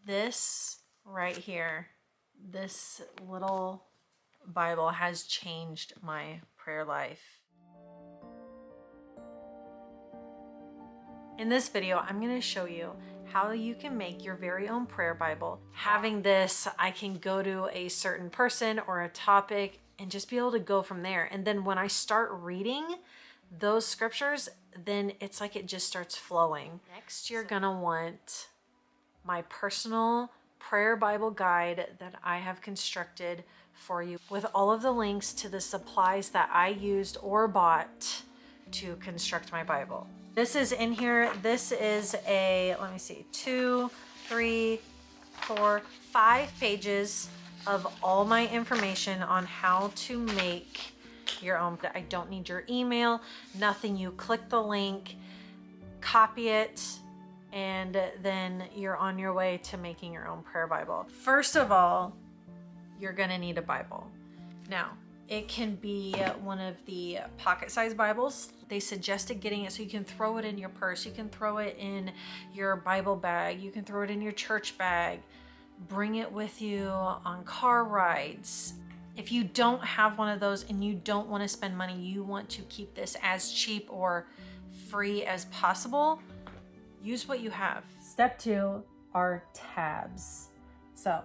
this right here, this little Bible has changed my prayer life. In this video, I'm going to show you how you can make your very own prayer Bible. Having this, I can go to a certain person or a topic and just be able to go from there. And then when I start reading those scriptures, then it's like it just starts flowing. Next, you're going to want my personal prayer Bible guide that I have constructed for you with all of the links to the supplies that I used or bought to construct my Bible. This is in here. This is a, let me see, 2, 3, 4, 5 pages of all my information on how to make your own. I don't need your email, nothing. You click the link, copy it, and then you're on your way to making your own prayer Bible. First of all, you're gonna need a Bible. Now, it can be one of the pocket-sized Bibles. They suggested getting it so you can throw it in your purse, you can throw it in your Bible bag, you can throw it in your church bag, bring it with you on car rides. If you don't have one of those and you don't want to spend money, you want to keep this as cheap or free as possible, use what you have. Step 2 are tabs. So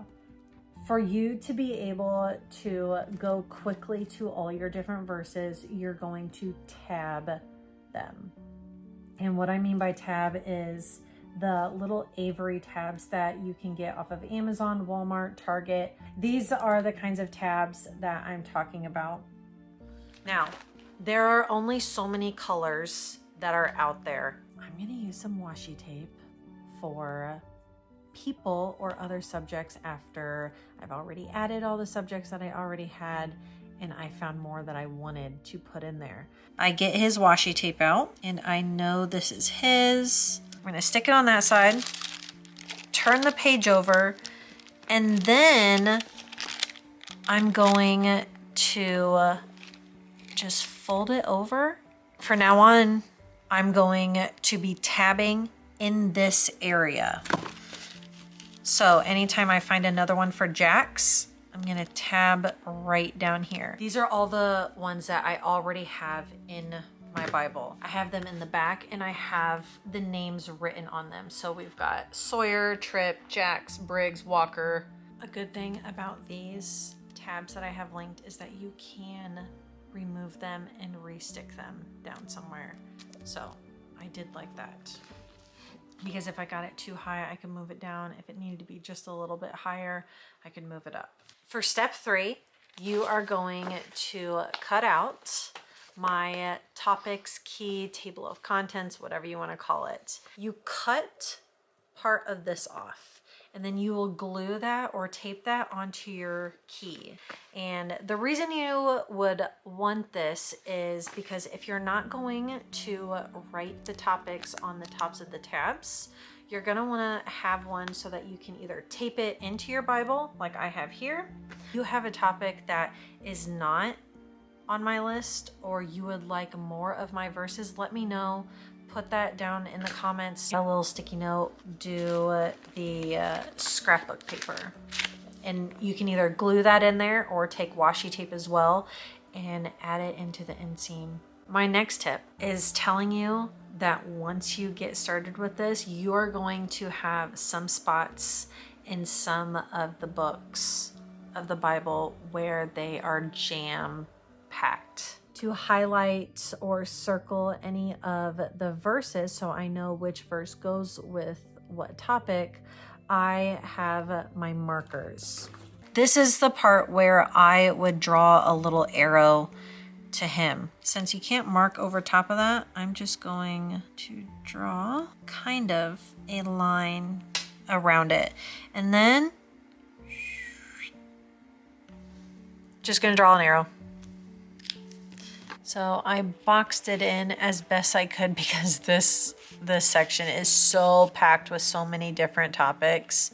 for you to be able to go quickly to all your different verses, you're going to tab them. And what I mean by tab is the little Avery tabs that you can get off of Amazon, Walmart, Target. These are the kinds of tabs that I'm talking about. Now, there are only so many colors that are out there. I'm gonna use some washi tape for people or other subjects after I've already added all the subjects that I already had and I found more that I wanted to put in there. I get his washi tape out and I know this is his. I'm gonna stick it on that side, turn the page over, and then I'm going to just fold it over. For now on, I'm going to be tabbing in this area. So anytime I find another one for Jack's, I'm gonna tab right down here. These are all the ones that I already have in my Bible. I have them in the back and I have the names written on them. So we've got Sawyer, Tripp, Jack's, Briggs, Walker. A good thing about these tabs that I have linked is that you can remove them and re-stick them down somewhere. So I did like that. Because if I got it too high, I could move it down. If it needed to be just a little bit higher, I could move it up. For step 3, you are going to cut out my topics, key, table of contents, whatever you want to call it. You cut part of this off and then you will glue that or tape that onto your key. And the reason you would want this is because if you're not going to write the topics on the tops of the tabs, you're gonna wanna have one so that you can either tape it into your Bible, like I have here. You have a topic that is not on my list, or you would like more of my verses, let me know. Put that down in the comments. A little sticky note, do the scrapbook paper. And you can either glue that in there or take washi tape as well and add it into the inseam. My next tip is telling you that once you get started with this, you are going to have some spots in some of the books of the Bible where they are jam-packed. To highlight or circle any of the verses so I know which verse goes with what topic, I have my markers. This is the part where I would draw a little arrow to him. Since you can't mark over top of that, I'm just going to draw kind of a line around it. And then just gonna draw an arrow. So I boxed it in as best I could because this section is so packed with so many different topics.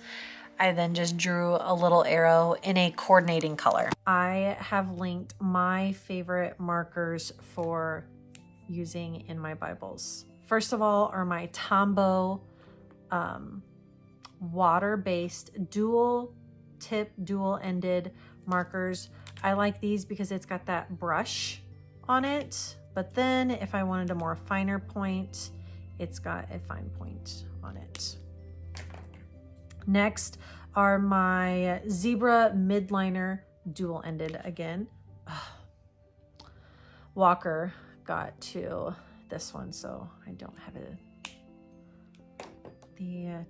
I then just drew a little arrow in a coordinating color. I have linked my favorite markers for using in my Bibles. First of all are my Tombow water-based dual tip, dual-ended markers. I like these because it's got that brush on it, but then if I wanted a more finer point, it's got a fine point on it. Next are my Zebra Midliner dual-ended again. Walker got to this one, so I don't have the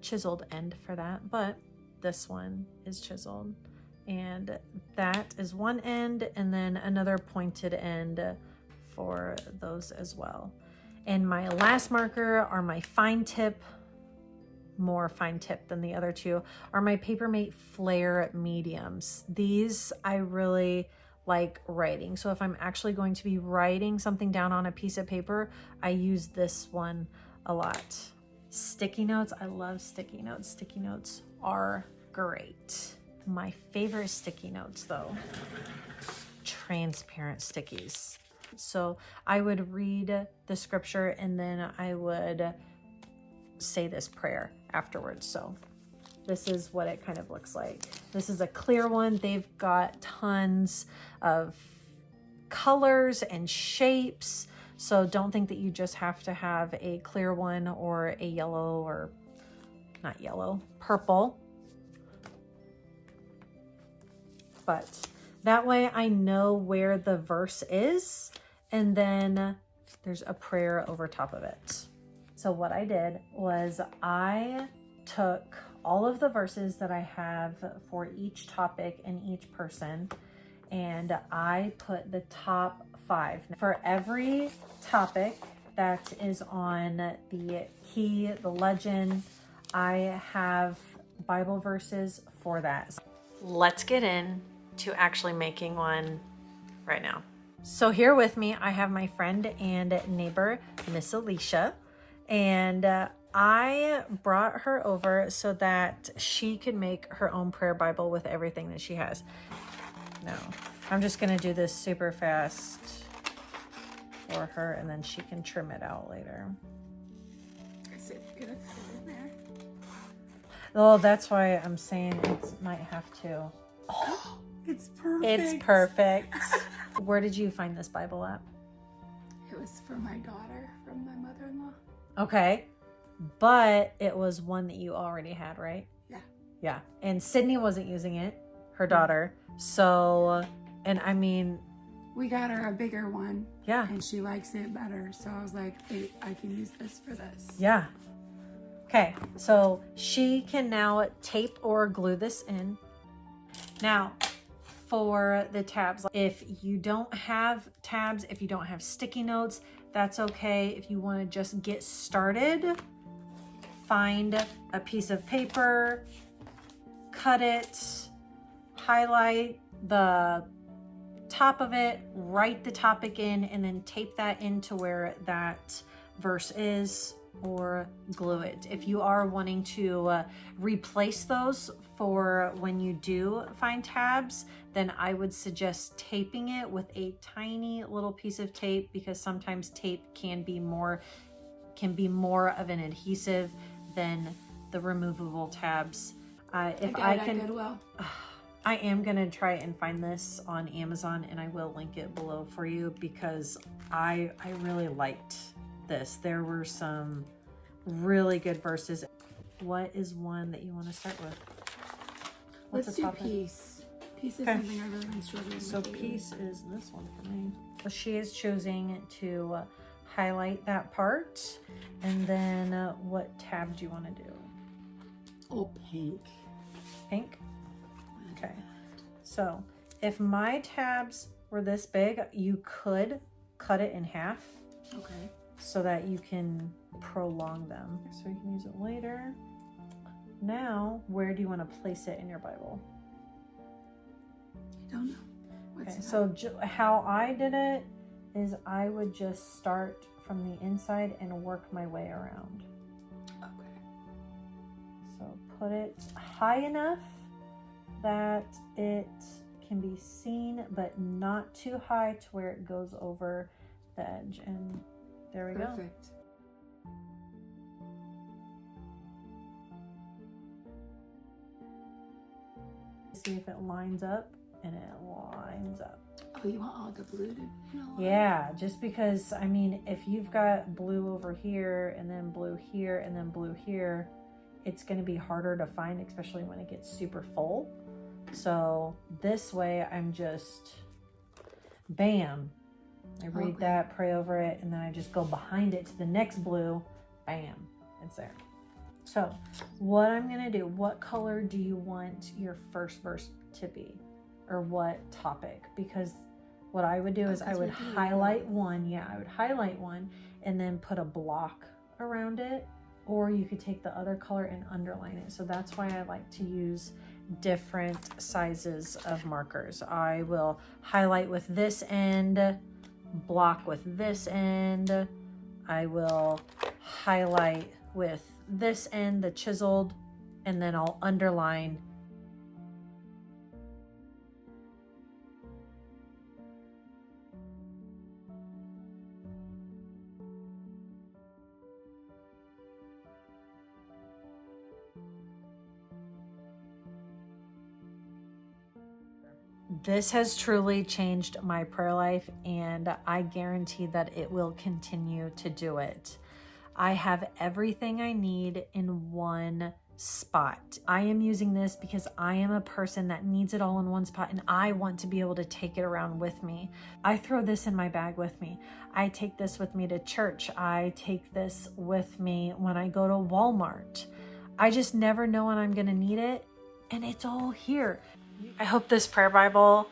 chiseled end for that, but this one is chiseled, and that is one end, and then another pointed end for those as well. And my last marker are my fine tip, more fine tip than the other two, are my Papermate Flare mediums. These I really like writing. So if I'm actually going to be writing something down on a piece of paper, I use this one a lot. Sticky notes, I love sticky notes. Sticky notes are great. My favorite sticky notes though, transparent stickies. So I would read the scripture and then I would say this prayer afterwards. So this is what it kind of looks like. This is a clear one. They've got tons of colors and shapes. So don't think that you just have to have a clear one or a yellow, or not yellow, purple. But that way I know where the verse is, and then there's a prayer over top of it. So what I did was I took all of the verses that I have for each topic and each person, and I put the top 5. For every topic that is on the key, the legend, I have Bible verses for that. Let's get in to actually making one right now. So here with me, I have my friend and neighbor, Miss Alicia, and I brought her over so that she could make her own prayer Bible with everything that she has. No, I'm just gonna do this super fast for her, and then she can trim it out later. Is it gonna fit in there? Oh, that's why I'm saying it might have to. Oh, it's perfect. It's perfect. Where did you find this Bible at? It was for my daughter from my mother-in-law. Okay, but it was one that you already had, right? Yeah. Yeah, and Sydney wasn't using it, her daughter. So, and I mean, we got her a bigger one. Yeah. And she likes it better. So I was like, hey, I can use this for this. Yeah. Okay, so she can now tape or glue this in. Now, for the tabs, if you don't have tabs, if you don't have sticky notes, that's okay. If you want to just get started, find a piece of paper, cut it, highlight the top of it, write the topic in, and then tape that into where that verse is, or glue it. If you are wanting to replace those for when you do find tabs, then I would suggest taping it with a tiny little piece of tape, because sometimes tape can be more of an adhesive than the removable tabs. If I can, Goodwill. I am gonna try and find this on Amazon, and I will link it below for you, because I really liked this. There were some really good verses. What is one that you want to start with? Let's do peace. Peace is something I really been struggling with. So peace is this one for me. So she is choosing to highlight that part, and then what tab do you want to do? Oh, pink. Pink? Okay. So if my tabs were this big, you could cut it in half. Okay. So that you can prolong them. So you can use it later. Now, where do you want to place it in your Bible? I don't know. Okay, so how I did it is I would just start from the inside and work my way around. Okay. So put it high enough that it can be seen, but not too high to where it goes over the edge. And there we go. Perfect. see if it lines up, and it lines up. Oh, you want all the blue to, Yeah, just because, I mean, if you've got blue over here and then blue here and then blue here, it's going to be harder to find, especially when it gets super full. So this way I'm just, bam, I read that, pray over it, and then I just go behind it to the next blue, bam, it's there. So what I'm going to do, what color do you want your first verse to be, or what topic? Because what I would do is I would highlight one. Yeah, I would highlight one and then put a block around it, or you could take the other color and underline it. So that's why I like to use different sizes of markers. I will highlight with this end, block with this end. I will highlight with this end, the chiseled, and then I'll underline. This has truly changed my prayer life, and I guarantee that it will continue to do it. I have everything I need in one spot. I am using this because I am a person that needs it all in one spot, and I want to be able to take it around with me. I throw this in my bag with me. I take this with me to church. I take this with me when I go to Walmart. I just never know when I'm going to need it, and it's all here. I hope this prayer Bible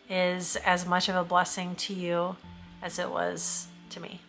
is as much of a blessing to you as it was to me.